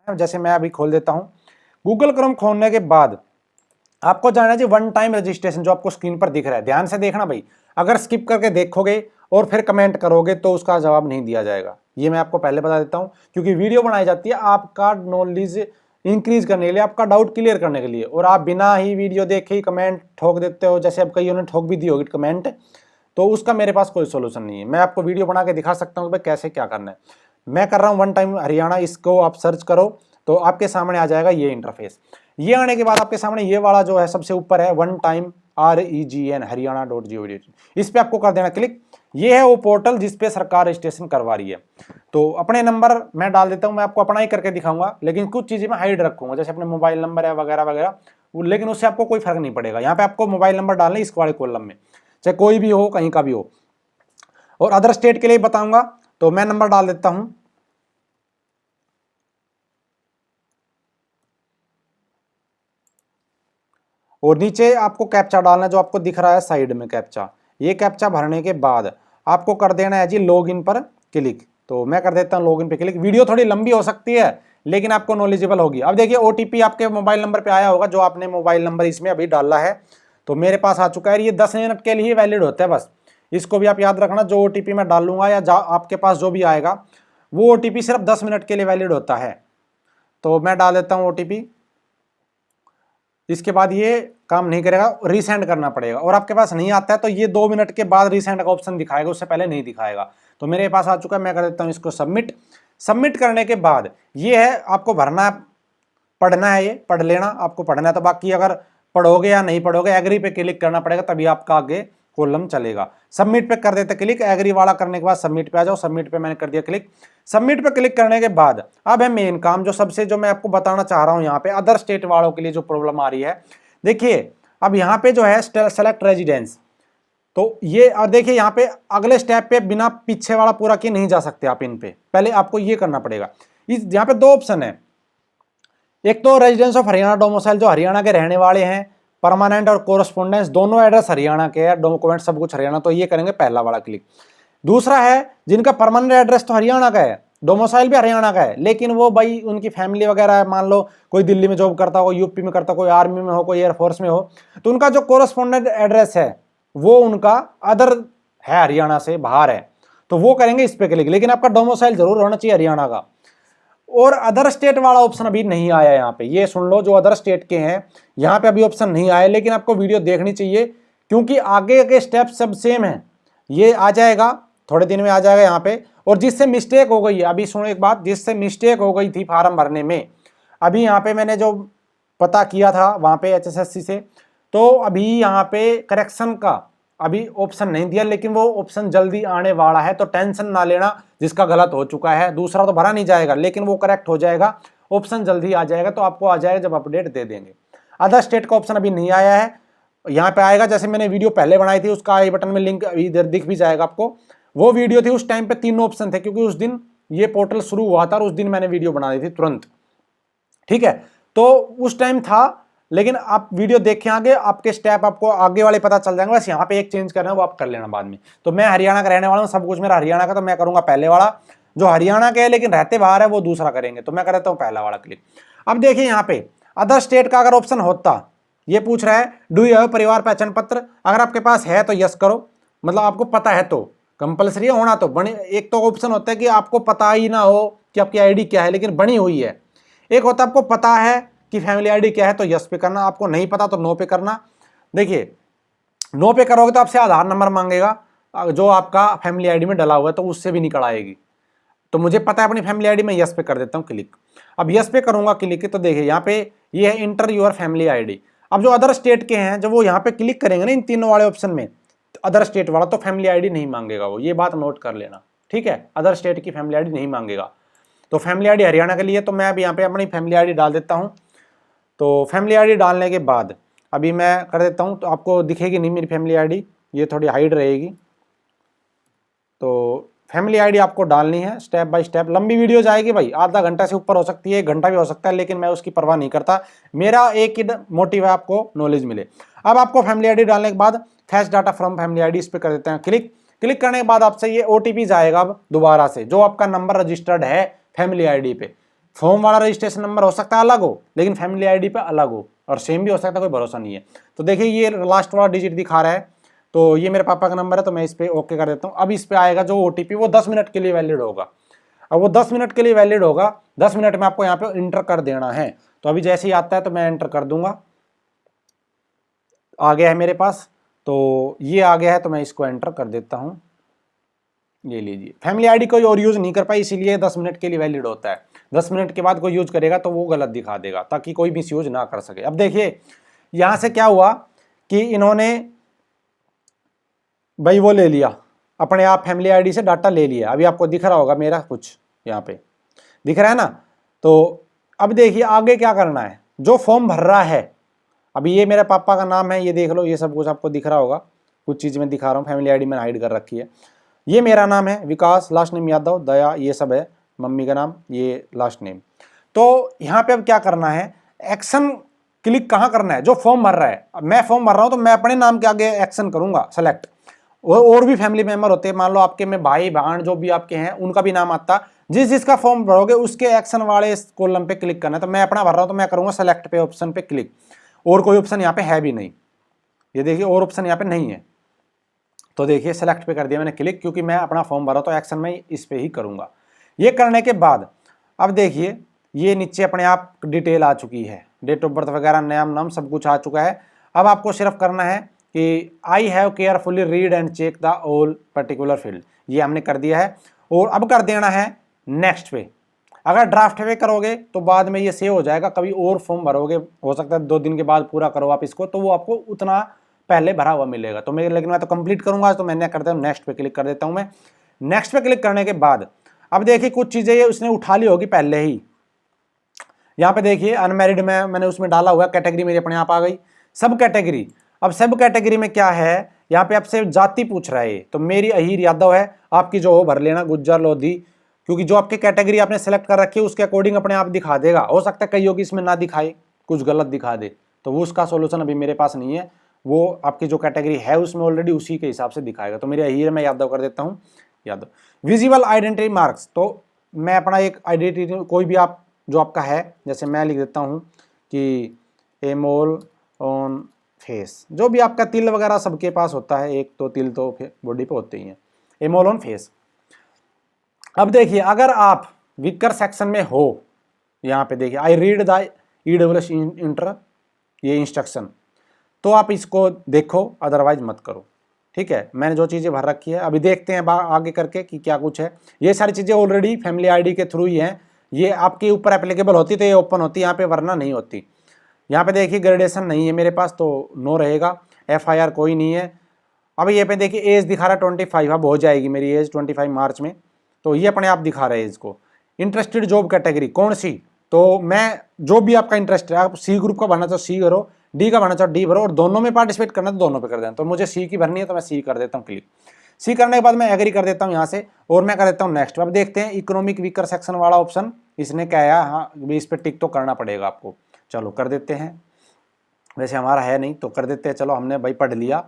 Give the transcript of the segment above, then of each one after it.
जैसे मैं अभी खोल देता हूँ। गूगल क्रोम खोलने के बाद आपको जाना है जी वन टाइम रजिस्ट्रेशन, जो आपको स्क्रीन पर दिख रहा है। ध्यान से देखना भाई, अगर स्किप करके देखोगे और फिर कमेंट करोगे तो उसका जवाब नहीं दिया जाएगा। ये मैं आपको पहले बता देता हूँ, क्योंकि वीडियो बनाई जाती है आपका नॉलेज इंक्रीज करने के लिए, आपका डाउट क्लियर करने के लिए, और आप बिना ही वीडियो देखे ही कमेंट ठोक देते हो, जैसे अब कईयों ने ठोक भी दी होगी कमेंट, तो उसका मेरे पास कोई सोल्यूशन नहीं है। मैं आपको वीडियो बना के दिखा सकता हूँ कि भाई कैसे क्या करना है। मैं कर रहा हूँ वन टाइम हरियाणा, इसको आप सर्च करो तो आपके सामने आ जाएगा ये इंटरफेस। ये आने के बाद आपके सामने ये वाला जो है सबसे ऊपर है वन टाइम REGN हरियाणा.gov.in, इस पे आपको कर देना क्लिक। ये है वो पोर्टल जिसपे सरकार रजिस्ट्रेशन करवा रही है। तो अपने नंबर मैं डाल देता हूँ, मैं आपको अपना ही करके दिखाऊंगा, लेकिन कुछ चीजें मैं हाइड रखूंगा, जैसे अपने मोबाइल नंबर है वगैरह वगैरह, लेकिन उससे आपको कोई फर्क नहीं पड़ेगा। यहाँ पे आपको मोबाइल नंबर डालना है इस वाले कॉलम में, चाहे कोई भी हो, कहीं का भी हो। और अदर स्टेट के लिए बताऊंगा, तो मैं नंबर डाल देता हूं। और नीचे आपको कैप्चा डालना है, जो आपको दिख रहा है साइड में कैप्चा। ये कैप्चा भरने के बाद आपको कर देना है जी लॉगिन पर क्लिक। तो मैं कर देता हूं लॉगिन पे क्लिक। वीडियो थोड़ी लंबी हो सकती है लेकिन आपको नॉलेजेबल होगी। अब देखिए OTP आपके मोबाइल नंबर पे आया होगा, जो आपने मोबाइल नंबर इसमें अभी डाला है, तो मेरे पास आ चुका है। ये 10 मिनट के लिए वैलिड होता है बस, इसको भी आप याद रखना। जो OTP मैं डालूंगा या आपके पास जो भी आएगा, वो OTP सिर्फ 10 मिनट के लिए वैलिड होता है। तो मैं डाल देता हूँ OTP। इसके बाद ये काम नहीं करेगा, रीसेंड करना पड़ेगा। और आपके पास नहीं आता है तो ये 2 मिनट के बाद रीसेंड का ऑप्शन दिखाएगा, उससे पहले नहीं दिखाएगा। तो मेरे पास आ चुका है, मैं कर देता हूँ इसको सबमिट। सबमिट करने के बाद ये है, आपको भरना, पढ़ना है, ये पढ़ लेना, आपको पढ़ना है। तो बाकी अगर पढ़ोगे या नहीं पढ़ोगे, एग्री पे क्लिक करना पड़ेगा, तभी आपका आगे कॉलम चलेगा। सबमिट पे कर देते क्लिक, एग्री वाला करने के बाद सबमिट पे आ जाओ। सबमिट पे मैंने कर दिया क्लिक। सबमिट पे क्लिक करने के बाद अब है मेन काम, जो सबसे जो मैं आपको बताना चाह रहा हूं यहाँ पे अदर स्टेट वालों के लिए जो प्रॉब्लम आ रही है। देखिए अब यहाँ पे जो है सेलेक्ट रेजिडेंस, तो ये और देखिए यहाँ पे अगले स्टेप पे बिना पीछे वाला पूरा किए नहीं जा सकते आप इन पे, पहले आपको ये करना पड़ेगा। इस यहाँ पे 2 ऑप्शन है, एक तो रेजिडेंस ऑफ हरियाणा डोमिसाइल, जो हरियाणा के रहने वाले हैं, परमानेंट और कोरस्पोंडेंस दोनों एड्रेस हरियाणा के हैं, डॉक्यूमेंट सब कुछ हरियाणा, तो ये करेंगे पहला वाला क्लिक। दूसरा है जिनका परमानेंट एड्रेस तो हरियाणा का है, डोमिसाइल भी हरियाणा का है, लेकिन वो भाई उनकी फैमिली वगैरह है, मान लो कोई दिल्ली में जॉब करता हो, यूपी में करता, कोई आर्मी में हो, कोई एयरफोर्स में हो, तो उनका जो कोरस्पोंडेंट एड्रेस है वो उनका अदर है, हरियाणा से बाहर है, तो वो करेंगे इस पे क्लिक। लेकिन आपका डोमिसाइल जरूर होना चाहिए हरियाणा का। और अदर स्टेट वाला ऑप्शन अभी नहीं आया यहाँ पे, ये सुन लो, जो अदर स्टेट के हैं यहाँ पे अभी ऑप्शन नहीं आया, लेकिन आपको वीडियो देखनी चाहिए क्योंकि आगे के स्टेप सब सेम है। ये आ जाएगा थोड़े दिन में, आ जाएगा यहाँ पे। और जिससे मिस्टेक हो गई है, अभी सुनो एक बात, जिससे मिस्टेक हो गई थी फार्म भरने में, अभी यहाँ पे मैंने जो पता किया था वहाँ पे HSSC से, तो अभी यहाँ पे करेक्शन का अभी ऑप्शन नहीं दिया, लेकिन वो ऑप्शन जल्दी आने वाला है, तो टेंशन ना लेना जिसका गलत हो चुका है। दूसरा तो भरा नहीं जाएगा, लेकिन वो करेक्ट हो जाएगा, ऑप्शन जल्दी आ जाएगा, तो आपको आ जाएगा जब अपडेट दे देंगे। अदर स्टेट का ऑप्शन अभी नहीं आया है, यहाँ पे आएगा। जैसे मैंने वीडियो पहले बनाई थी, उसका आई बटन में लिंक इधर दिख भी जाएगा आपको। वो वीडियो थी, उस टाइम पे 3 ऑप्शन थे, क्योंकि उस दिन ये पोर्टल शुरू हुआ था और उस दिन मैंने वीडियो बना दी थी तुरंत, ठीक है। तो उस टाइम था, लेकिन आप वीडियो देखें आगे, आपके स्टेप आपको आगे वाले पता चल जाएंगे। बस यहाँ पे एक चेंज करना है, वो आप कर लेना बाद में। तो मैं हरियाणा का रहने वाला हूँ, सब कुछ मेरा हरियाणा का, तो मैं करूंगा पहले वाला। जो हरियाणा के है लेकिन रहते बाहर है, वो दूसरा करेंगे, तो मैं करता हूँ पहला वाला क्लिक। अब देखिए यहाँ पे अदर स्टेट का अगर ऑप्शन होता, ये पूछ रहा है डू यू हैव परिवार पहचान पत्र, अगर आपके पास है तो यस करो, मतलब आपको पता है, तो कंपलसरी होना तो बने। एक तो ऑप्शन होता है कि आपको पता ही ना हो कि आपकी ID क्या है लेकिन बनी हुई है, एक होता है आपको पता है कि फैमिली ID क्या है, तो यस पे करना, आपको नहीं पता तो नो पे करना। देखिए नो पे करोगे तो आपसे आधार नंबर मांगेगा, जो आपका फैमिली ID में डला हुआ है, तो उससे भी निकल आएगी। तो मुझे पता है अपनी फैमिली ID में, यस पे कर देता हूँ क्लिक। अब यस पे करूंगा क्लिक, तो देखिए यहाँ पे ये है इंटर योर फैमिली ID। अब जो अदर स्टेट के हैं, जब वो यहाँ पे क्लिक करेंगे ना इन तीनों वाले ऑप्शन में, अदर स्टेट वाला, तो फैमिली ID नहीं मांगेगा वो, ये बात नोट कर लेना, ठीक है। अदर स्टेट की फैमिली ID नहीं मांगेगा। तो फैमिली ID हरियाणा के लिए, तो मैं अब यहाँ पे अपनी फैमिली ID डाल देता हूँ। तो फैमिली ID डालने के बाद अभी मैं कर देता हूँ, तो आपको दिखेगी नहीं मेरी फैमिली ID, ये थोड़ी हाइड रहेगी। तो फैमिली ID आपको डालनी है स्टेप बाय स्टेप। लंबी वीडियो जाएगी भाई, आधा घंटा से ऊपर हो सकती है, 1 घंटा भी हो सकता है, लेकिन मैं उसकी परवाह नहीं करता। मेरा एक ही मोटिव है, आपको नॉलेज मिले। अब आपको फैमिली ID डालने के बाद fetch data from family ID, इस पर कर देते हैं क्लिक। क्लिक करने के बाद आपसे ये OTP जाएगा अब दोबारा से, जो आपका नंबर रजिस्टर्ड है फैमिली ID पे। फॉर्म वाला रजिस्ट्रेशन नंबर हो सकता है अलग हो, लेकिन फैमिली आईडी पे अलग हो, और सेम भी हो सकता है, कोई भरोसा नहीं है। तो देखिए ये लास्ट वाला डिजिट दिखा रहा है, तो ये मेरे पापा का नंबर है, तो मैं इस पर ओके कर देता हूँ। अब इस पर आएगा जो OTP, वो 10 मिनट के लिए वैलिड होगा। अब वो 10 मिनट के लिए वैलिड होगा, 10 मिनट में आपको यहाँ पे इंटर कर देना है। तो अभी जैसे ही आता है तो मैं एंटर कर दूंगा, आ गया है मेरे पास, तो ये आ गया है, तो मैं इसको एंटर कर देता हूँ। ये लीजिए, फैमिली आईडी कोई और यूज नहीं कर पाई, इसीलिए 10 मिनट के लिए वैलिड होता है। 10 मिनट के बाद कोई यूज करेगा तो वो गलत दिखा देगा, ताकि कोई मिस यूज ना कर सके। अब देखिए यहां से क्या हुआ कि इन्होंने भाई वो ले लिया, अपने आप फैमिली आईडी से डाटा ले लिया। अभी आपको दिख रहा होगा मेरा कुछ यहाँ पे दिख रहा है ना। तो अब देखिए आगे क्या करना है, जो फॉर्म भर रहा है, अभी ये मेरे पापा का नाम है, ये देख लो, ये सब कुछ आपको दिख रहा होगा, कुछ चीज़ मैं दिखा रहा हूँ, फैमिली आईडी मैंने हाइड कर रखी है। ये मेरा नाम है विकास, लास्ट नेम यादव, दया, ये सब है मम्मी का नाम, ये लास्ट नेम। तो यहाँ पे अब क्या करना है, एक्शन क्लिक कहाँ करना है, जो फॉर्म भर रहा है। अब मैं फॉर्म भर रहा हूँ तो मैं अपने नाम के आगे एक्शन करूंगा सेलेक्ट, और भी फैमिली मेंबर होते हैं, मान लो आपके में भाई बहन जो भी आपके हैं उनका भी नाम आता, जिस जिसका फॉर्म भरोगे उसके एक्शन वाले कॉलम पे क्लिक करना है। तो मैं अपना भर रहा हूँ तो मैं करूंगा सेलेक्ट पे ऑप्शन पे क्लिक, और कोई ऑप्शन यहाँ पे है भी नहीं, ये देखिए और ऑप्शन यहाँ पे नहीं है। तो देखिए सेलेक्ट पे कर दिया मैंने क्लिक, क्योंकि मैं अपना फॉर्म भरा तो एक्शन में इस पे ही करूंगा। ये करने के बाद अब देखिए ये नीचे अपने आप डिटेल आ चुकी है, डेट ऑफ बर्थ वगैरह, नाम सब कुछ आ चुका है। अब आपको सिर्फ करना है कि I have carefully read and check the all particular field, ये हमने कर दिया है। और अब कर देना है नेक्स्ट पे। अगर ड्राफ्ट पे करोगे तो बाद में ये सेव हो जाएगा, कभी और फॉर्म भरोगे, हो सकता है 2 दिन के बाद पूरा करो आप इसको, तो वो आपको उतना पहले भरा हुआ मिलेगा। तो मेरे, लेकिन मैं तो कंप्लीट करूंगा, तो मैंने करता हूँ नेक्स्ट पे क्लिक कर देता हूँ मैं। नेक्स्ट पे क्लिक करने के बाद अब देखिए कुछ चीजें ये उसने उठा ली होगी पहले ही। यहाँ पे देखिए अनमैरिड में मैंने उसमें डाला हुआ, कैटेगरी मेरी अपने आप आ गई, सब कैटेगरी। अब सब कैटेगरी में क्या है, यहाँ पे आपसे जाति पूछ रहा है, तो मेरी अहीर यादव है, आपकी जो हो भर लेना, गुज्जर लोधी, क्योंकि जो आपकी कैटेगरी आपने सेलेक्ट कर रखी है उसके अकॉर्डिंग अपने आप दिखा देगा। हो सकता है कई होगी इसमें ना दिखाए, कुछ गलत दिखा दे, तो वो उसका सोल्यूशन अभी मेरे पास नहीं है, वो आपकी जो कैटेगरी है उसमें ऑलरेडी उसी के हिसाब से दिखाएगा। तो मेरी अहीर मैं यादव कर देता हूँ, यादव। विजिबल आइडेंटिटी मार्क्स, तो मैं अपना एक आइडेंटिटी कोई भी आप जो आपका है, जैसे मैं लिख देता हूँ कि ए मोल ऑन फेस, जो भी आपका तिल वगैरह सबके पास होता है, एक तो तिल तो बॉडी पे होते ही हैं, ए मोल ऑन फेस। अब देखिए अगर आप वीकर सेक्शन में हो, यहाँ पे देखिए I read the EWS inter, ये इंस्ट्रक्शन, तो आप इसको देखो, अदरवाइज मत करो, ठीक है। मैंने जो चीज़ें भर रखी है, अभी देखते हैं आगे करके कि क्या कुछ है। ये सारी चीज़ें ऑलरेडी फैमिली आईडी के थ्रू ही हैं, ये आपके ऊपर एप्लीकेबल होती तो ये ओपन होती, यहाँ पे वरना नहीं होती। यहाँ पे देखिए ग्रेडेशन नहीं है मेरे पास, तो नो रहेगा। FIR कोई नहीं है। अब ये पे देखिए एज दिखा रहा है 25, अब हो जाएगी मेरी एज 25 मार्च में, तो ये अपने आप दिखा रहा है एज को। इंटरेस्टेड जॉब कैटेगरी कौन सी, तो मैं जो भी आपका इंटरेस्ट है, आप C ग्रुप का भरना चाहो C करो, D का भरना चाहो D भरो, और दोनों में पार्टिसिपेट करना तो दोनों पे कर देना। तो मुझे C की भरनी है तो मैं C कर देता हूँ क्लिक। C करने के बाद मैं एग्री कर देता हूँ यहाँ से, और मैं कर देता हूँ नेक्स्ट। अब देखते हैं इकोनॉमिक वीकर सेक्शन वाला ऑप्शन इसने क्या है, हाँ इस पर टिक तो करना पड़ेगा आपको। चलो कर देते हैं, वैसे हमारा है नहीं तो कर देते हैं। चलो हमने भाई पढ़ लिया,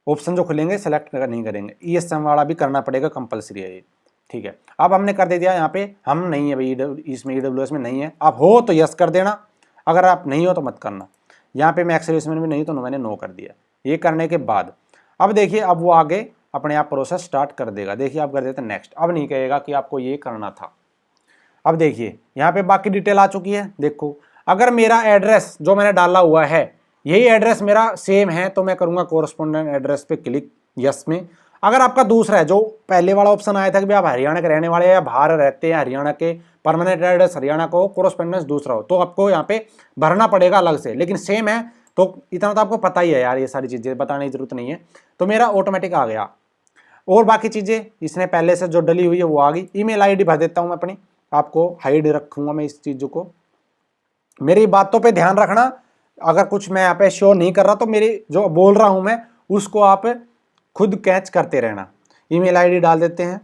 ऑप्शन जो खुलेंगे सेलेक्ट नहीं करेंगे, ESM वाला भी करना पड़ेगा, कंपलसरी है ये, ठीक है। अब हमने कर दे दिया, यहाँ पे हम नहीं है भाई, इसमें EWS में नहीं है। आप हो तो यस कर देना, अगर आप नहीं हो तो मत करना। यहाँ पे मैं एक्सेलेरेशन में नहीं, तो मैंने नो कर दिया। ये करने के बाद अब देखिए, अब वो आगे अपने आप प्रोसेस स्टार्ट कर देगा। देखिए आप कर देते हैं नेक्स्ट, अब नहीं कहेगा कि आपको ये करना था। अब देखिए यहाँ पे बाकी डिटेल आ चुकी है। देखो अगर मेरा एड्रेस जो मैंने डाला हुआ है यही एड्रेस मेरा सेम है, तो मैं करूँगा कोरस्पोंडेंट एड्रेस पे क्लिक, यस में। अगर आपका दूसरा है, जो पहले वाला ऑप्शन आया था कि आप हरियाणा के रहने वाले हैं या बाहर रहते हैं, हरियाणा के परमानेंट एड्रेस हरियाणा को, कोरस्पोंडेंस दूसरा हो, तो आपको यहाँ पे भरना पड़ेगा अलग से। लेकिन सेम है तो इतना तो आपको पता ही है यार, ये सारी चीज़ें बताने की जरूरत नहीं है। तो मेरा ऑटोमेटिक आ गया, और बाकी चीज़ें इसने पहले से जो डली हुई है वो आ गई। ईमेल आईडी भर देता हूँ मैं अपनी, आपको हाइड रखूँगा मैं इस चीज़ों को। मेरी बातों पे ध्यान रखना, अगर कुछ मैं यहाँ पे शो नहीं कर रहा तो मेरी जो बोल रहा हूँ मैं उसको आप खुद कैच करते रहना। ईमेल आईडी डाल देते हैं।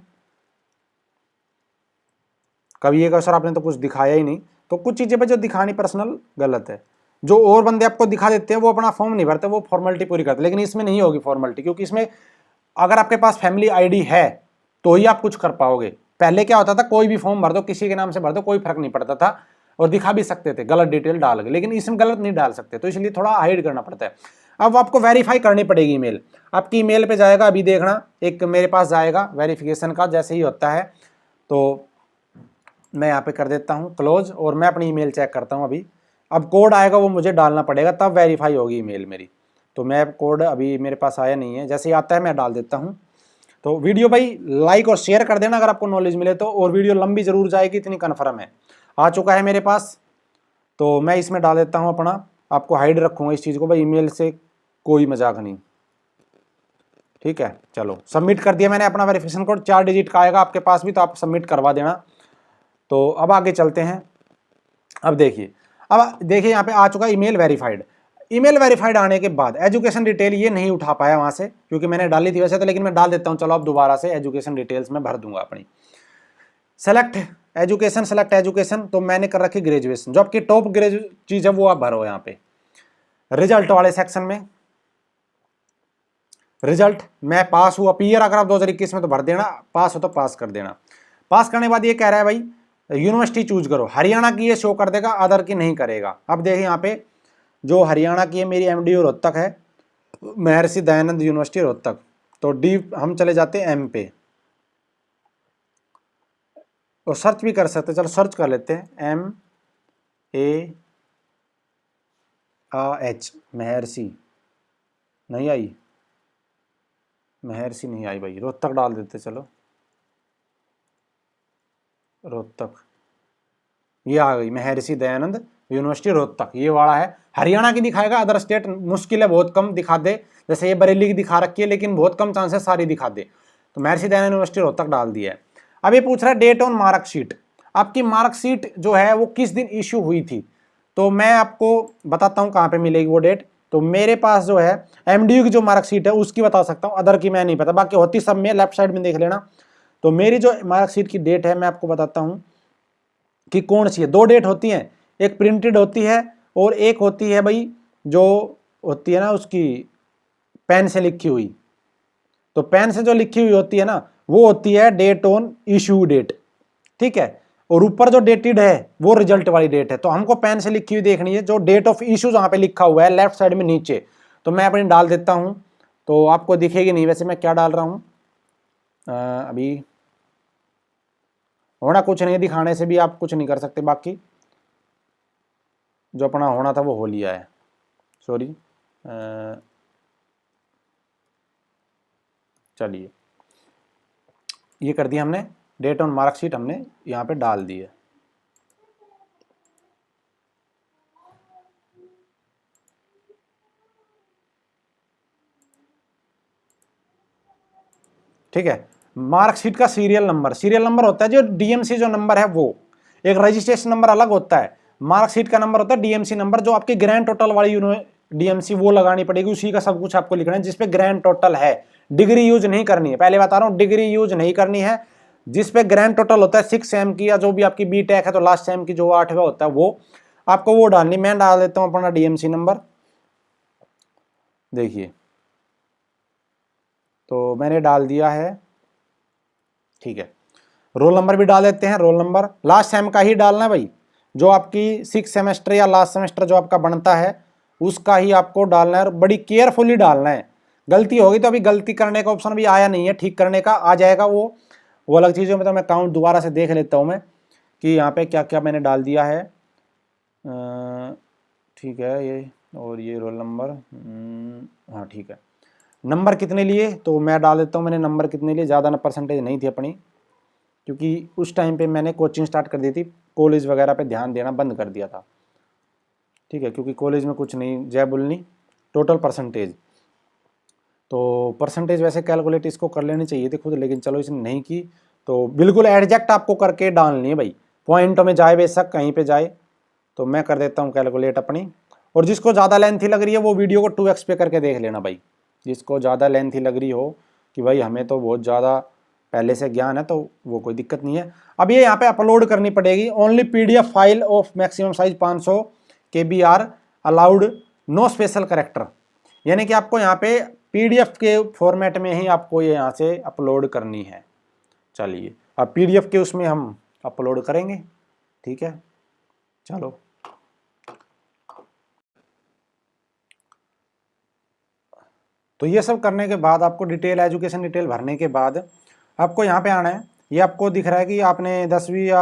कभी ये कहो सर आपने तो कुछ दिखाया ही नहीं, तो कुछ चीज़ें पे जो दिखानी पर्सनल गलत है। जो और बंदे आपको दिखा देते हैं वो अपना फॉर्म नहीं भरते, वो फॉर्मेलिटी पूरी करते, लेकिन इसमें नहीं होगी फॉर्मेलिटी, क्योंकि इसमें अगर आपके पास फैमिली आईडी है तो ही आप कुछ कर पाओगे। पहले क्या होता था, कोई भी फॉर्म भर दो, किसी के नाम से भर दो, कोई फर्क नहीं पड़ता था और दिखा भी सकते थे गलत डिटेल डाल के, लेकिन इसमें गलत नहीं डाल सकते, तो इसलिए थोड़ा हाइड करना पड़ता है। अब आपको वेरीफाई करनी पड़ेगी ईमेल। आपकी ईमेल पे जाएगा, अभी देखना, एक मेरे पास जाएगा वेरिफिकेशन का, जैसे ही होता है तो मैं यहाँ पे कर देता हूँ क्लोज और मैं अपनी ईमेल चेक करता हूँ अभी। अब कोड आएगा वो मुझे डालना पड़ेगा, तब वेरीफाई होगी ईमेल मेरी। तो मैं कोड अभी मेरे पास आया नहीं है, जैसे ही आता है मैं डाल देता हूँ। तो वीडियो भाई लाइक और शेयर कर देना अगर आपको नॉलेज मिले तो, और वीडियो लंबी जरूर जाएगी, इतनी कन्फर्म है। आ चुका है मेरे पास, तो मैं इसमें डाल देता हूँ अपना, आपको हाइड रखूँगा इस चीज़ को भाई, ईमेल से कोई मजाक नहीं, ठीक है। चलो सबमिट कर दिया मैंने अपना वेरिफिकेशन कोड, 4 डिजिट का आएगा आपके पास भी, तो आप सबमिट करवा देना। तो अब आगे चलते हैं। अब देखिए यहाँ पे आ चुका ईमेल वेरीफाइड। ईमेल वेरीफाइड आने के बाद एजुकेशन डिटेल ये नहीं उठा पाया वहाँ से, क्योंकि मैंने डाली थी वैसे तो, लेकिन मैं डाल देता हूँ। चलो अब दोबारा से एजुकेशन डिटेल्स में भर दूंगा अपनी। सेलेक्ट एजुकेशन, तो मैंने कर रखी ग्रेजुएशन, जो आपकी टॉप ग्रेजुएट चीज़ है वो आप भरो यहाँ पे। रिजल्ट वाले सेक्शन में रिजल्ट मैं पास हुआ, पीयर अगर आप 2021 में तो भर देना, पास हो तो पास कर देना। पास करने के बाद ये कह रहा है भाई यूनिवर्सिटी चूज करो, हरियाणा की ये शो कर देगा, अदर की नहीं करेगा। अब देखिए यहाँ पे जो हरियाणा की है मेरी MDU रोहतक है, महर्षि दयानंद यूनिवर्सिटी रोहतक। तो डी हम चले जाते हैं एम पे, और सर्च भी कर सकते, चलो सर्च कर लेते हैं MAH, महर्षि नहीं आई, महर्षि नहीं आई भाई, रोहतक डाल देते, चलो रोहतक, ये आ गई महर्षि दयानंद यूनिवर्सिटी रोहतक, ये वाला है। हरियाणा की दिखाएगा, अदर स्टेट मुश्किल है, बहुत कम दिखा दे, जैसे ये बरेली की दिखा रखी है, लेकिन बहुत कम चांसेस सारी दिखा दे। तो महर्षि दयानंद यूनिवर्सिटी रोहतक डाल दिया है। अब ये पूछ रहा है डेट ऑन मार्कशीट, आपकी मार्कशीट जो है वो किस दिन इशू हुई थी। तो मैं आपको बताता हूँ कहाँ पे मिलेगी वो डेट। तो मेरे पास जो है MDU की जो मार्कशीट है उसकी बता सकता हूँ, अदर की मैं नहीं पता, बाकी होती सब में, लेफ्ट साइड में देख लेना। तो मेरी जो मार्कशीट की डेट है मैं आपको बताता हूँ कि कौन सी है। 2 डेट होती हैं, एक प्रिंटेड होती है और एक होती है भाई जो होती है ना उसकी पेन से लिखी हुई। तो पेन से जो लिखी हुई होती है ना वो होती है डेट ऑन इशू डेट, ठीक है। और ऊपर जो डेटेड है वो रिजल्ट वाली डेट है। तो हमको पेन से लिखी हुई देखनी है, जो डेट ऑफ इशू जहाँ पे लिखा हुआ है लेफ्ट साइड में नीचे। तो मैं अपनी डाल देता हूँ, तो आपको दिखेगी नहीं वैसे मैं क्या डाल रहा हूँ। अभी होना कुछ नहीं, दिखाने से भी आप कुछ नहीं कर सकते, बाकी जो अपना होना था वो हो लिया है, सॉरी। चलिए ये कर दिया हमने, डेट ऑन मार्कशीट हमने यहाँ पे डाल दी है। ठीक है, मार्कशीट का सीरियल नंबर होता है जो DMC जो नंबर है वो, एक रजिस्ट्रेशन नंबर अलग होता है, मार्कशीट का नंबर होता है DMC नंबर। जो आपकी ग्रैंड टोटल वाली DMC वो लगानी पड़ेगी, उसी का सब कुछ आपको लिखना है, जिसपे ग्रैंड टोटल है। डिग्री यूज नहीं करनी है, पहले बता रहा हूँ, डिग्री यूज नहीं करनी है। जिसपे ग्रैंड टोटल होता है 6 सेम की, या जो भी आपकी BTech है तो लास्ट सेम की जो 8वां होता है वो आपको वो डालनी। मैं डाल देता हूँ अपना DMC नंबर, देखिए तो मैंने डाल दिया है, ठीक है। रोल नंबर भी डाल देते हैं, रोल नंबर लास्ट सेम का ही डालना है भाई, जो आपकी 6 सेमेस्टर या लास्ट सेमेस्टर जो आपका बनता है उसका ही आपको डालना है, और बड़ी केयरफुली डालना है। गलती होगी तो अभी गलती करने का ऑप्शन भी आया नहीं है, ठीक करने का आ जाएगा वो अलग चीज़ है। मतलब मैं काउंट दोबारा से देख लेता हूँ मैं कि यहाँ पे क्या क्या मैंने डाल दिया है, ठीक है। ये और ये रोल नंबर, हाँ ठीक है। नंबर कितने लिए, तो मैं डाल देता हूँ मैंने नंबर कितने लिए, ज़्यादा परसेंटेज नहीं थी अपनी, क्योंकि उस टाइम पे मैंने कोचिंग स्टार्ट कर दी थी, कॉलेज वगैरह पे ध्यान देना बंद कर दिया था, ठीक है, क्योंकि कॉलेज में कुछ नहीं, जय बोलनी टोटल परसेंटेज। तो परसेंटेज वैसे कैलकुलेट इसको कर लेनी चाहिए थी खुद, लेकिन चलो इसने नहीं की। तो बिल्कुल एडजैक्ट आपको करके डालनी है भाई, पॉइंटों में जाए बेशक कहीं पे जाए। तो मैं कर देता हूँ कैलकुलेट अपनी। और जिसको ज़्यादा लेंथी लग रही है वो वीडियो को 2x पे करके देख लेना भाई, जिसको ज़्यादा लेंथी लग रही हो कि भाई हमें तो बहुत ज़्यादा पहले से ज्ञान है, तो वो कोई दिक्कत नहीं है। अब ये यहाँ पे अपलोड करनी पड़ेगी, only PDF file of maximum size 500 KB are allowed, no special character, यानी कि आपको यहाँ पे PDF के फॉर्मेट में ही आपको ये यहाँ से अपलोड करनी है। चलिए अब PDF के उसमें हम अपलोड करेंगे। ठीक है, चलो तो ये सब करने के बाद आपको डिटेल एजुकेशन डिटेल भरने के बाद आपको यहाँ पे आना है। ये आपको दिख रहा है कि आपने 10वीं या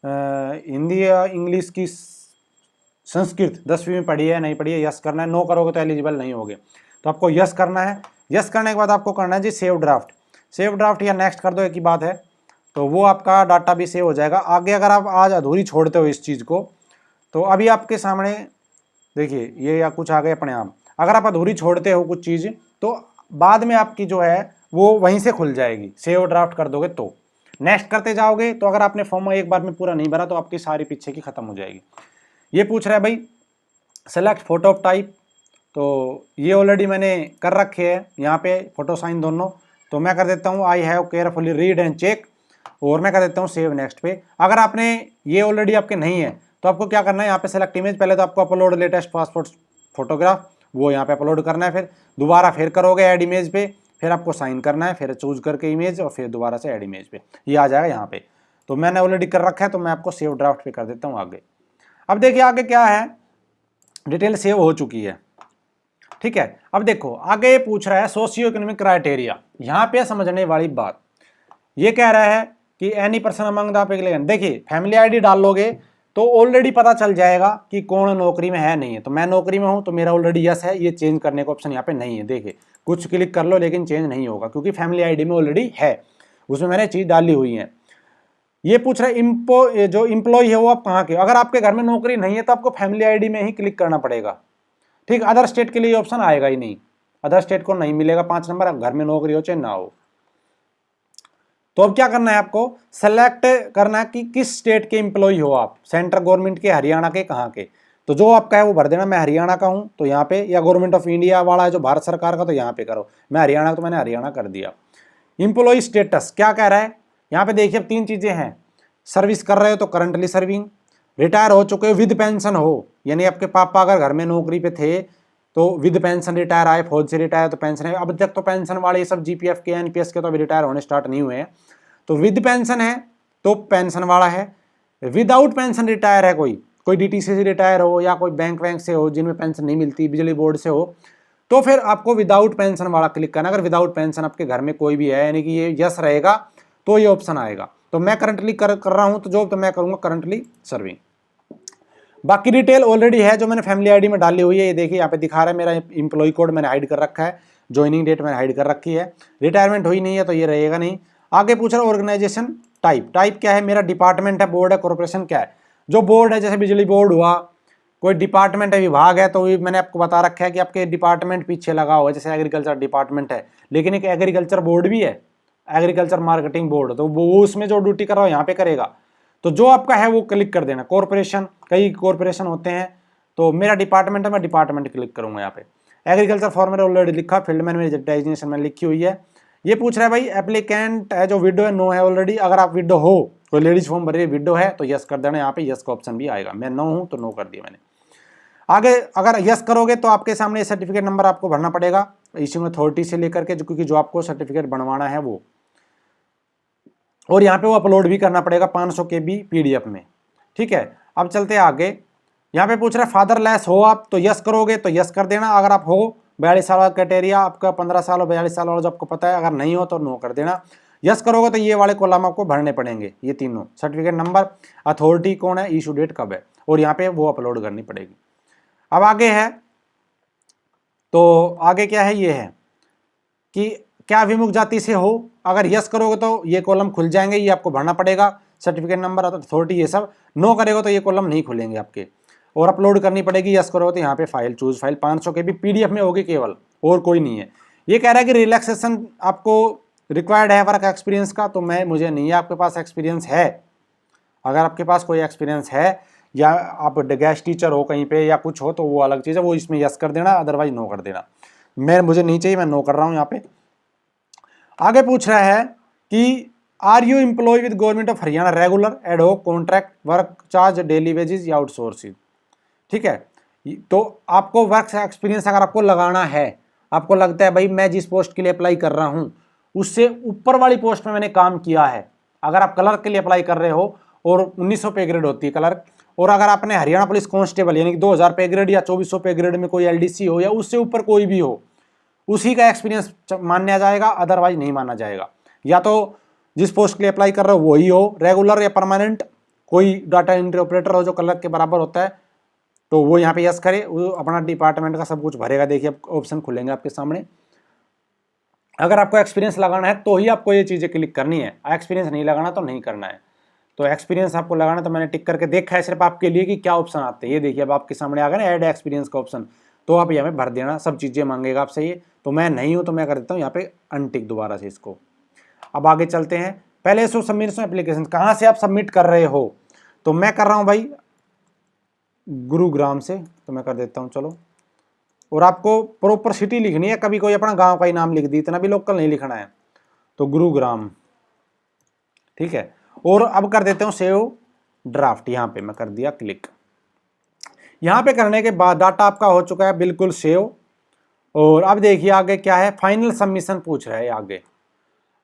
हिंदी या इंग्लिश की संस्कृत 10वीं में पढ़ी है नहीं पढ़ी है, यस करना है। नो करोगे तो एलिजिबल नहीं होगे, तो आपको यस करना है। यस करने के बाद आपको करना है जी सेव ड्राफ्ट। सेव ड्राफ्ट या नेक्स्ट कर दो, एक ही बात है, तो वो आपका डाटा भी सेव हो जाएगा। आगे अगर आप आज अधूरी छोड़ते हो इस चीज़ को, तो अभी आपके सामने देखिए ये या कुछ आ गए अपने आप। अगर आप अधूरी छोड़ते हो कुछ चीज़, तो बाद में आपकी जो है वो वहीं से खुल जाएगी। सेव ड्राफ्ट कर दोगे तो नेक्स्ट करते जाओगे, तो अगर आपने फॉर्म एक बार में पूरा नहीं भरा तो आपकी सारी पीछे की खत्म हो जाएगी। ये पूछ रहा है भाई सेलेक्ट फोटो ऑफ टाइप, तो ये ऑलरेडी मैंने कर रखे है यहाँ पे फोटो साइन दोनों। तो मैं कर देता हूँ I have carefully read and check, और मैं कर देता हूँ सेव नेक्स्ट पे। अगर आपने ये ऑलरेडी आपके नहीं है तो आपको क्या करना है, यहाँ पे सेलेक्ट इमेज, पहले तो आपको अपलोड लेटेस्ट पासपोर्ट फोटोग्राफ, वो यहाँ पे अपलोड करना है। फिर दोबारा फिर करोगे ऐड इमेज पे, फिर आपको साइन करना है, फिर चूज करके इमेज, और फिर दोबारा से ऐड इमेज पे, ये आ जाएगा यहाँ पे। तो मैंने ऑलरेडी कर रखा है, तो मैं आपको सेव ड्राफ्ट पे कर देता हूँ आगे। अब देखिए आगे क्या है, डिटेल सेव हो चुकी है। ठीक है, अब देखो आगे ये पूछ रहा है सोशियो इकोनॉमिक क्राइटेरिया। यहाँ पे समझने वाली बात, ये कह रहा है कि एनी पर्सन अमंग द, देखिए फैमिली आईडी डाल लोगे तो ऑलरेडी पता चल जाएगा कि कौन नौकरी में है नहीं है। तो मैं नौकरी में हूं तो मेरा ऑलरेडी यस है, ये चेंज करने का ऑप्शन यहाँ पे नहीं है। देखिए कुछ क्लिक कर लो लेकिन चेंज नहीं होगा, क्योंकि फैमिली आईडी में ऑलरेडी है, उसमें मैंने चीज डाली हुई है। ये पूछ रहा है जो इम्प्लॉय है वो आप कहाँ के, अगर आपके घर में नौकरी नहीं है तो आपको फैमिली आईडी में ही क्लिक करना पड़ेगा। ठीक, अदर स्टेट के लिए ऑप्शन आएगा ही नहीं, अदर स्टेट को नहीं मिलेगा 5 नंबर, अब घर में नौकरी हो चाहे ना हो। तो अब क्या करना है, आपको सेलेक्ट करना है कि किस स्टेट के एम्प्लॉय हो आप, सेंट्रल गवर्नमेंट के, हरियाणा के, कहाँ के। तो जो आपका है वो भर देना। मैं हरियाणा का हूँ तो यहाँ पे, या गवर्नमेंट ऑफ इंडिया वाला है जो भारत सरकार का, तो यहाँ पे करो। मैं हरियाणा का, तो मैंने हरियाणा कर दिया। एम्प्लॉय स्टेटस क्या कह रहा है, यहाँ पे देखिए 3 चीजें हैं। सर्विस कर रहे हो तो करंटली सर्विंग, रिटायर हो चुके हो विद पेंशन हो, यानी आपके पापा अगर घर में नौकरी पे थे तो विद पेंशन रिटायर आए, फौज से रिटायर तो पेंशन है। अब तक तो पेंशन वाले ये सब जीपीएफ के, एनपीएस के तो अभी रिटायर होने स्टार्ट नहीं हुए हैं। तो विद पेंशन है तो पेंशन वाला है। विदाउट पेंशन रिटायर है कोई डीटीसी से रिटायर हो, या कोई बैंक से हो जिनमें पेंशन नहीं मिलती, बिजली बोर्ड से हो, तो फिर आपको विदाउट पेंशन वाला क्लिक करना। अगर विदाउट पेंशन आपके घर में कोई भी है, यानी कि ये यस रहेगा तो ये ऑप्शन आएगा। तो मैं करंटली कर रहा हूं, तो जो तो मैं करूंगा करंटली सर्विंग। बाकी डिटेल ऑलरेडी है जो मैंने फैमिली आईडी में डाली हुई है। ये देखिए यहाँ पे दिखा रहा है, मेरा एम्प्लॉय कोड मैंने हाइड कर रखा है, ज्वाइनिंग डेट मैंने हाइड कर रखी है, रिटायरमेंट हुई नहीं है तो ये रहेगा नहीं। आगे पूछ रहा है ऑर्गेनाइजेशन टाइप, टाइप क्या है, मेरा डिपार्टमेंट है, बोर्ड है, कॉर्पोरेशन क्या है। जो बोर्ड है जैसे बिजली बोर्ड हुआ, कोई डिपार्टमेंट है, विभाग है, तो मैंने आपको बता रखा है कि आपके डिपार्टमेंट पीछे लगा हुआ है। जैसे एग्रीकल्चर डिपार्टमेंट है, लेकिन एक एग्रीकल्चर बोर्ड भी है, एग्रीकल्चर मार्केटिंग बोर्ड, तो वो उसमें जो ड्यूटी कर रहा हो यहाँ पे करेगा। तो जो आपका है वो क्लिक कर देना। कॉर्पोरेशन, कई कॉर्पोरेशन होते हैं, तो मेरा डिपार्टमेंट है, मैं डिपार्टमेंट क्लिक करूंगा यहाँ पे। एग्रीकल्चर फॉर्मर ऑलरेडी लिखा, फील्ड मैन मेरी डेजिग्नेशन में लिखी हुई है। ये पूछ रहा है भाई एप्लीकेंट है जो विडो है, नो है ऑलरेडी। अगर आप विडो हो, कोई लेडीज फॉर्म भर रही है, विडो है तो यस कर देना, यहाँ पे यस का ऑप्शन भी आएगा। मैं नो हूँ तो नो कर दिया मैंने। आगे अगर यस करोगे तो आपके सामने सर्टिफिकेट नंबर आपको भरना पड़ेगा, इश्यूइंग अथॉरिटी से लेकर के, क्योंकि जो आपको सर्टिफिकेट बनवाना है वो, और यहाँ पे वो अपलोड भी करना पड़ेगा 500 KB PDF में। ठीक है, अब चलते हैं आगे। यहाँ पे पूछ रहा है फादरलेस हो आप, तो यस करोगे तो यस कर देना। अगर आप हो 42 साल वाला क्राइटेरिया, आपका 15 साल और 42 साल वाला जो आपको पता है, अगर नहीं हो तो नो कर देना। यस करोगे तो ये वाले कॉलम आपको भरने पड़ेंगे, ये तीनों, सर्टिफिकेट नंबर, अथॉरिटी कौन है, इशू डेट कब है, और यहाँ पे वो अपलोड करनी पड़ेगी। अब आगे है, तो आगे क्या है, ये है कि क्या विमुख जाति से हो। अगर यस करोगे तो ये कॉलम खुल जाएंगे, ये आपको भरना पड़ेगा, सर्टिफिकेट नंबर, अथॉरिटी, ये सब। नो करेगा तो ये कॉलम नहीं खुलेंगे आपके, और अपलोड करनी पड़ेगी। यस करोगे तो यहाँ पे file, choose file 500 KB PDF में होगी केवल, और कोई नहीं है। ये कह रहा है कि रिलैक्सेशन आपको रिक्वायर्ड है वर्क एक्सपीरियंस का, तो मुझे नहीं है। आपके पास एक्सपीरियंस है, अगर आपके पास कोई एक्सपीरियंस है, या आप गेस्ट टीचर हो कहीं पे या कुछ हो, तो वो अलग चीज़ है, वो इसमें यस कर देना, अदरवाइज नो कर देना। मुझे नहीं चाहिए, मैं नो कर रहा हूँ यहाँ पे। आगे पूछ रहा है कि are you employ with government of Haryana regular, ad hoc, contract, work charge, daily wages या आउटसोर्सिंग। ठीक है, तो आपको वर्क एक्सपीरियंस अगर आपको लगाना है, आपको लगता है भाई मैं जिस पोस्ट के लिए अप्लाई कर रहा हूं उससे ऊपर वाली पोस्ट में मैंने काम किया है, अगर आप क्लर्क के लिए अप्लाई कर रहे हो और 1900 पे ग्रेड होती है क्लर्क, और अगर आपने हरियाणा पुलिस कांस्टेबल यानी कि 2000 पे ग्रेड या 2400 पे ग्रेड में कोई एलडीसी हो या उससे ऊपर कोई भी हो, उसी का एक्सपीरियंस माना जाएगा, अदरवाइज नहीं माना जाएगा। या तो जिस पोस्ट के लिए अप्लाई कर रहे हो वही हो रेगुलर या परमानेंट, कोई डाटा एंट्री ऑपरेटर हो जो क्लर्क के बराबर होता है, तो वो यहाँ पे यस करे, वो अपना डिपार्टमेंट का सब कुछ भरेगा। देखिए अब ऑप्शन खुलेंगे आपके सामने। अगर आपको एक्सपीरियंस लगाना है तो ही आपको ये चीज़ें क्लिक करनी है, एक्सपीरियंस नहीं लगाना तो नहीं करना है। तो एक्सपीरियंस आपको लगाना, तो मैंने टिक करके देखा है सिर्फ आपके लिए कि क्या ऑप्शन आते हैं। ये देखिए अब आपके सामने आ गया ना ऐड एक्सपीरियंस का ऑप्शन, तो आप यहाँ पे भर देना, सब चीज़ें मांगेगा आपसे ये। तो मैं नहीं हूँ तो मैं कर देता हूँ यहाँ पे अनटिक दोबारा से इसको। अब आगे चलते हैं। पहले इसको सबमिशन एप्लीकेशन कहाँ से आप सबमिट कर रहे हो, तो मैं कर रहा हूँ भाई गुरुग्राम से, तो मैं कर देता हूँ चलो। और आपको प्रॉपर सिटी लिखनी है, कभी कोई अपना गांव का ही नाम लिख दी, इतना भी लोकल नहीं लिखना है। तो गुरुग्राम, ठीक है। और अब कर देते हूँ सेव ड्राफ्ट, यहाँ पे मैं कर दिया क्लिक। यहाँ पे करने के बाद डाटा आपका हो चुका है बिल्कुल सेव। और अब देखिए आगे क्या है, फाइनल सबमिशन पूछ रहा है आगे।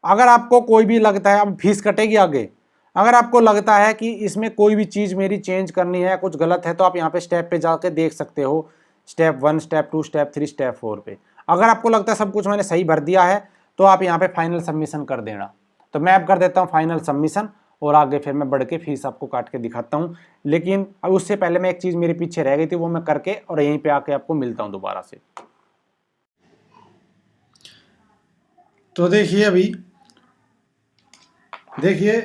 अगर आपको कोई भी लगता है, अब फीस कटेगी आगे, अगर आपको लगता है कि इसमें कोई भी चीज़ मेरी चेंज करनी है, कुछ गलत है, तो आप यहाँ पे स्टेप पे जाके देख सकते हो, स्टेप 1, स्टेप 2, स्टेप 3, स्टेप 4 पे। अगर आपको लगता है सब कुछ मैंने सही भर दिया है तो आप यहाँ पे फाइनल सबमिशन कर देना। तो मैं अब कर देता हूँ फाइनल सबमिशन, और आगे फिर मैं बढ़ के फीस आपको काट के दिखाता हूँ। लेकिन अब उससे पहले मैं एक चीज़ मेरे पीछे रह गई थी, वो मैं करके और यहीं पे आके आपको मिलता हूँ दोबारा से। तो देखिए अभी देखिए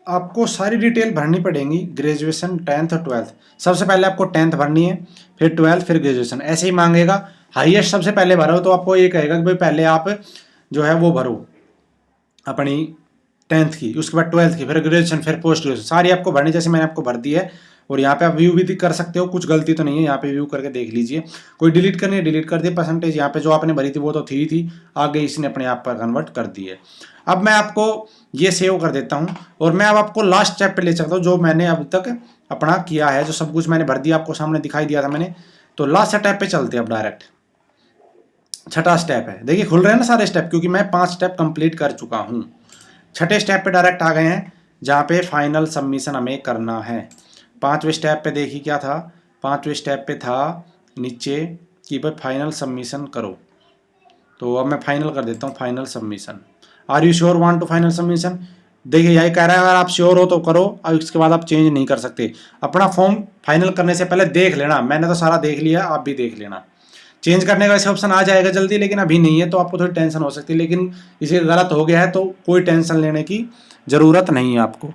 आपको सारी डिटेल भरनी पड़ेगी, ग्रेजुएशन 10th और 12th। सबसे पहले आपको 10th भरनी है, फिर 12th, फिर ग्रेजुएशन, ऐसे ही मांगेगा। हाईएस्ट सबसे पहले भरो तो आपको ये कहेगा कि भाई पहले आप जो है वो भरो अपनी 10th की, उसके बाद 12th की, फिर ग्रेजुएशन, फिर पोस्ट ग्रेजुएशन, सारी आपको भरनी, जैसे मैंने आपको भर दी है। और यहाँ पे आप व्यू भी कर सकते हो, कुछ गलती तो नहीं है, यहाँ पे व्यू करके देख लीजिए। कोई डिलीट करनी है डिलीट कर दिए, परसेंटेज यहाँ पे जो आपने भरी थी वो तो थी आगे इसने अपने आप पर कन्वर्ट कर दी है। अब मैं आपको ये सेव कर देता हूँ, और मैं अब आपको लास्ट स्टेप पे ले सकता हूँ जो मैंने अब तक अपना किया है, जो सब कुछ मैंने भर दिया, आपको सामने दिखाई दिया था मैंने। तो लास्ट स्टेप पे चलते हैं अब डायरेक्ट। छठा स्टेप है, देखिए खुल रहे हैं ना सारे स्टेप, क्योंकि मैं 5 स्टेप कंप्लीट कर चुका हूँ। छठे स्टेप पे डायरेक्ट आ गए हैं, जहाँ पे फाइनल सबमिशन हमें करना है। 5वें स्टेप पे देखिए क्या था, 5वें स्टेप पे था नीचे कि भाई फाइनल सबमिशन करो। तो अब मैं फाइनल कर देता हूँ, final submission. Are you sure want to final submission. देखिए यही कह रहा है, अगर आप श्योर हो तो करो, अब इसके बाद आप चेंज नहीं कर सकते। अपना फॉर्म फाइनल करने से पहले देख लेना, मैंने तो सारा देख लिया, आप भी देख लेना। चेंज करने का वैसे ऑप्शन आ जाएगा जल्दी, लेकिन अभी नहीं है, तो आपको थोड़ी टेंशन हो सकती है। लेकिन इसे गलत हो गया है तो कोई टेंशन लेने की ज़रूरत नहीं है आपको।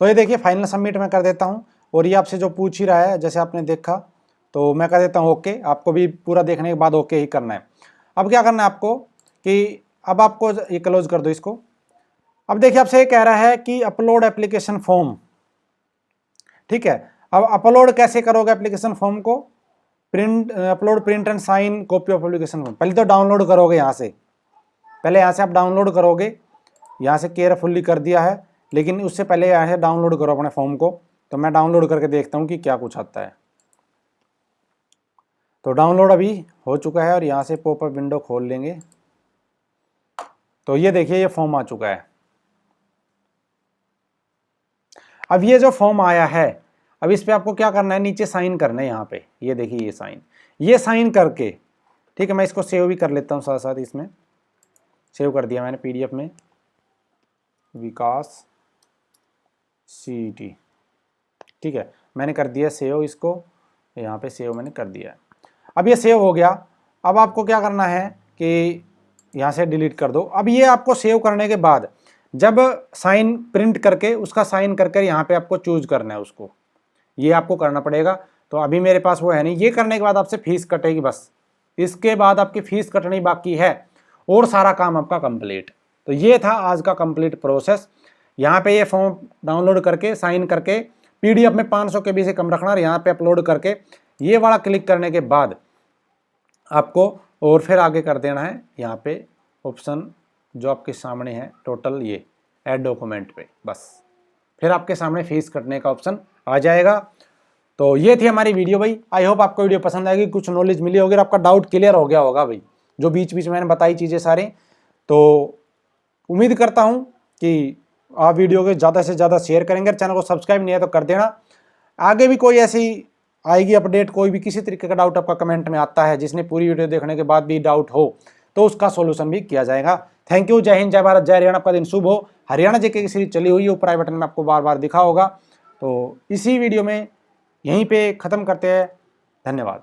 तो ये देखिए फाइनल सबमिट मैं कर देता हूँ, और ये आपसे जो पूछ ही रहा है जैसे आपने देखा, तो मैं कर देता हूँ ओके। आपको भी पूरा देखने के बाद ओके ही करना है। अब क्या करना है आपको कि अब आपको ये क्लोज कर दो इसको। अब देखिए आपसे ये कह रहा है कि अपलोड एप्लीकेशन फॉर्म, ठीक है। अब अपलोड कैसे करोगे एप्लीकेशन फॉर्म को, upload print and sign copy of application form. पहले तो डाउनलोड करोगे यहाँ से, पहले यहाँ से आप डाउनलोड करोगे, यहाँ से केयरफुली कर दिया है, लेकिन उससे पहले यहाँ से डाउनलोड करो अपने फॉर्म को। तो मैं डाउनलोड करके देखता हूँ कि क्या कुछ आता है। तो डाउनलोड अभी हो चुका है, और यहाँ से पॉपअप विंडो खोल लेंगे। तो ये देखिए ये फॉर्म आ चुका है। अब ये जो फॉर्म आया है, अब इस पे आपको क्या करना है, नीचे साइन करना है यहाँ पे। ये देखिए ये साइन करके, ठीक है। मैं इसको सेव भी कर लेता हूँ साथ साथ, इसमें सेव कर दिया मैंने PDF में, विकास CET, ठीक है। मैंने कर दिया सेव, इसको यहाँ पे सेव मैंने कर दिया है। अब ये सेव हो गया। अब आपको क्या करना है कि यहाँ से डिलीट कर दो। अब ये आपको सेव करने के बाद जब साइन प्रिंट करके उसका साइन करके यहाँ पे आपको चूज करना है उसको, ये आपको करना पड़ेगा। तो अभी मेरे पास वो है नहीं। ये करने के बाद आपसे फीस कटेगी, बस इसके बाद आपकी फीस कटनी बाकी है, और सारा काम आपका कंप्लीट। तो ये था आज का कंप्लीट प्रोसेस। यहाँ पे ये फॉर्म डाउनलोड करके साइन करके PDF में 500 KB से कम रखना, और यहाँ पे अपलोड करके ये वाला क्लिक करने के बाद आपको और फिर आगे कर देना है यहाँ पे ऑप्शन जो आपके सामने है टोटल, ये ऐड डॉक्यूमेंट पे, बस फिर आपके सामने फीस कटने का ऑप्शन आ जाएगा। तो ये थी हमारी वीडियो भाई। आई होप आपको वीडियो पसंद आएगी, कुछ नॉलेज मिली होगी और आपका डाउट क्लियर हो गया होगा भाई। जो बीच बीच में मैंने बताई चीज़ें सारी। तो उम्मीद करता हूँ कि आप वीडियो को ज़्यादा से ज़्यादा शेयर करेंगे। चैनल को सब्सक्राइब नहीं है तो कर देना। आगे भी कोई ऐसी आएगी अपडेट, कोई भी किसी तरीके का डाउट आपका कमेंट में आता है, जिसने पूरी वीडियो देखने के बाद भी डाउट हो, तो उसका सॉल्यूशन भी किया जाएगा। Thank you. जय हिंद, जय भारत, जय हरियाणा। आपका दिन शुभ हो। हरियाणा जीके की सीरीज चली हुई है, ऊपर आई बटन में आपको बार बार दिखा होगा। तो इसी वीडियो में यहीं पे ख़त्म करते हैं। धन्यवाद।